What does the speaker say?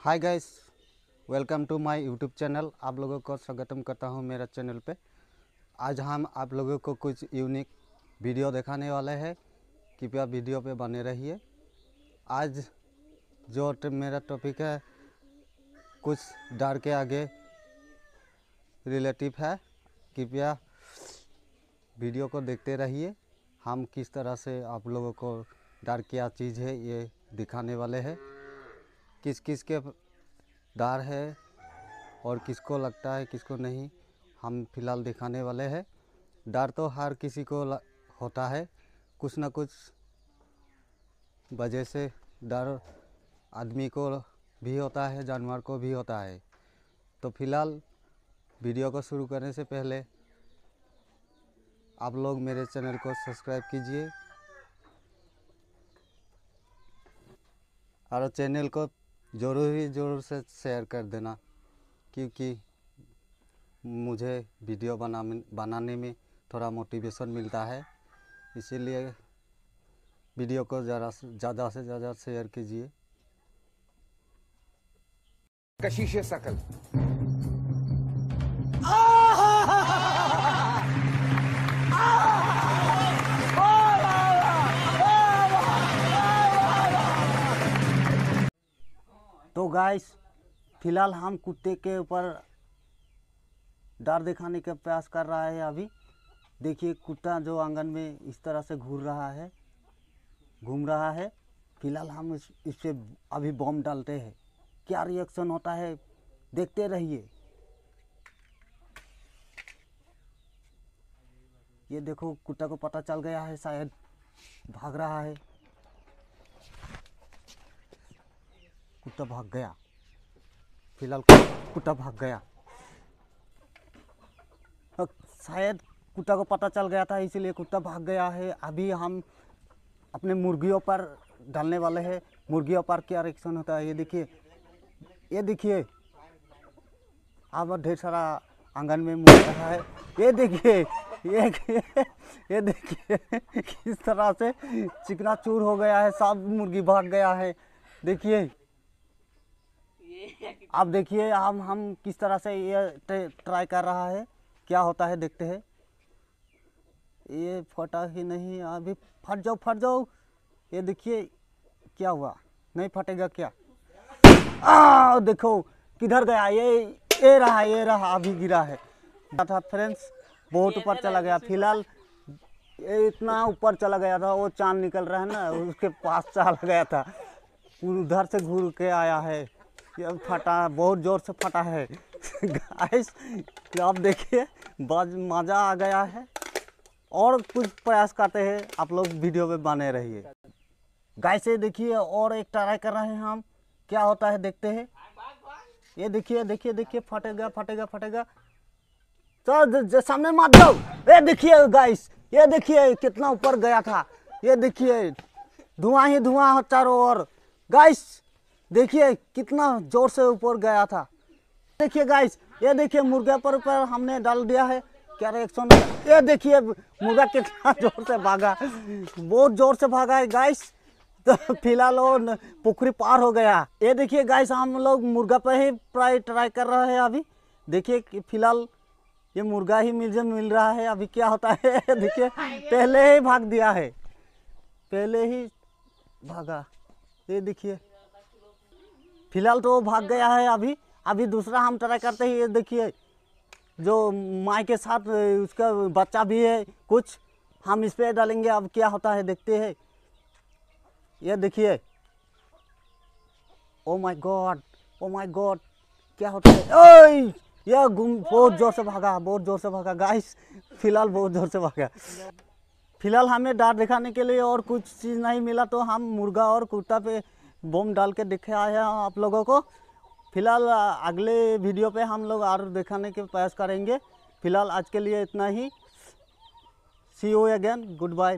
Hi guys, welcome to my YouTube channel. आप लोगों को स्वागतम करता हूं मेरा चैनल पे। आज हम आप लोगों को कुछ यूनिक वीडियो दिखाने वाले हैं। कृपया वीडियो पे बने रहिए। आज जो मेरा टॉपिक है कुछ डर के आगे रिलेटिव है। कृपया वीडियो को देखते रहिए। हम किस तरह से आप लोगों को डर क्या चीज़ है ये दिखाने वाले हैं। किस किस के डर है और किसको लगता है किसको नहीं, हम फिलहाल दिखाने वाले हैं। डर तो हर किसी को होता है, कुछ ना कुछ वजह से डर आदमी को भी होता है, जानवर को भी होता है। तो फिलहाल वीडियो को शुरू करने से पहले आप लोग मेरे चैनल को सब्सक्राइब कीजिए और चैनल को ज़रूर से शेयर कर देना, क्योंकि मुझे वीडियो बनाने में थोड़ा मोटिवेशन मिलता है। इसीलिए वीडियो को ज़्यादा से ज़्यादा शेयर कीजिए। कशिश सकल तो गाइस, फिलहाल हम कुत्ते के ऊपर डर दिखाने का प्रयास कर रहा है। अभी देखिए, कुत्ता जो आंगन में इस तरह से घूम रहा है। फिलहाल हम इस पे अभी बम डालते हैं। क्या रिएक्शन होता है देखते रहिए। ये देखो, कुत्ता को पता चल गया है, शायद भाग रहा है। कुत्ता भाग गया। फिलहाल कुत्ता भाग गया। शायद कुत्ता को पता चल गया था, इसीलिए कुत्ता भाग गया है। अभी हम अपने मुर्गियों पर डालने वाले हैं। मुर्गियों पर क्या रिएक्शन होता है ये देखिए। अब ढेर सारा आंगन में मुर्गा है। ये देखिए किस तरह से चिकना चूर हो गया है। सब मुर्गी भाग गया है। देखिए, अब देखिए हम किस तरह से ये ट्राई कर रहा है। क्या होता है देखते हैं। ये फटा ही नहीं, अभी फट जाओ। ये देखिए क्या हुआ, नहीं फटेगा क्या? देखो किधर गया। ये रहा अभी गिरा है। था फ्रेंड्स, बहुत ऊपर चला गया। फिलहाल ये इतना ऊपर चला गया था, वो चांद निकल रहा है ना, उसके पास चला गया था। उधर से घूर के आया है। ये फटा, बहुत जोर से फटा है। गाइस, आप देखिए मज़ा आ गया है। और कुछ प्रयास करते हैं, आप लोग वीडियो में बने रहिए। गाइस, ये देखिए और एक ट्राई कर रहे हैं हम। क्या होता है देखते हैं। ये देखिए फटेगा। चल सामने मत जाओ। ये देखिए गाइस, ये देखिए कितना ऊपर गया था। ये देखिए धुआं ही धुआं चारों ओर। गाइस देखिए कितना जोर से ऊपर गया था। देखिए गाइस, ये देखिए मुर्गा पर हमने डाल दिया है। क्या रिएक्शन है ये देखिए। मुर्गा कितना जोर से भागा, बहुत जोर से भागा है गाइस। तो फिलहाल वो पुखरी पार हो गया। ये देखिए गाइस, हम लोग मुर्गा पर ही ट्राई कर रहे हैं। अभी देखिए फिलहाल ये मिल रहा है। अभी क्या होता है देखिए, पहले ही भाग दिया है, पहले ही भागा। ये देखिए फिलहाल तो वो भाग गया है। अभी दूसरा हम ट्राई करते हैं। ये देखिए, जो माँ के साथ उसका बच्चा भी है कुछ, हम इस पे डालेंगे। अब क्या होता है देखते हैं। ये देखिए, ओ माय गॉड, क्या होता है। ओए, यह बहुत जोर से भागा गाइस। फिलहाल बहुत जोर से भागा। फिलहाल हमें डर दिखाने के लिए और कुछ चीज़ नहीं मिला, तो हम मुर्गा और कुत्ता पे बम डाल के दिखे आए हैं आप लोगों को। फिलहाल अगले वीडियो पे हम लोग और दिखाने के प्रयास करेंगे। फिलहाल आज के लिए इतना ही। सी यू अगेन, गुड बाय।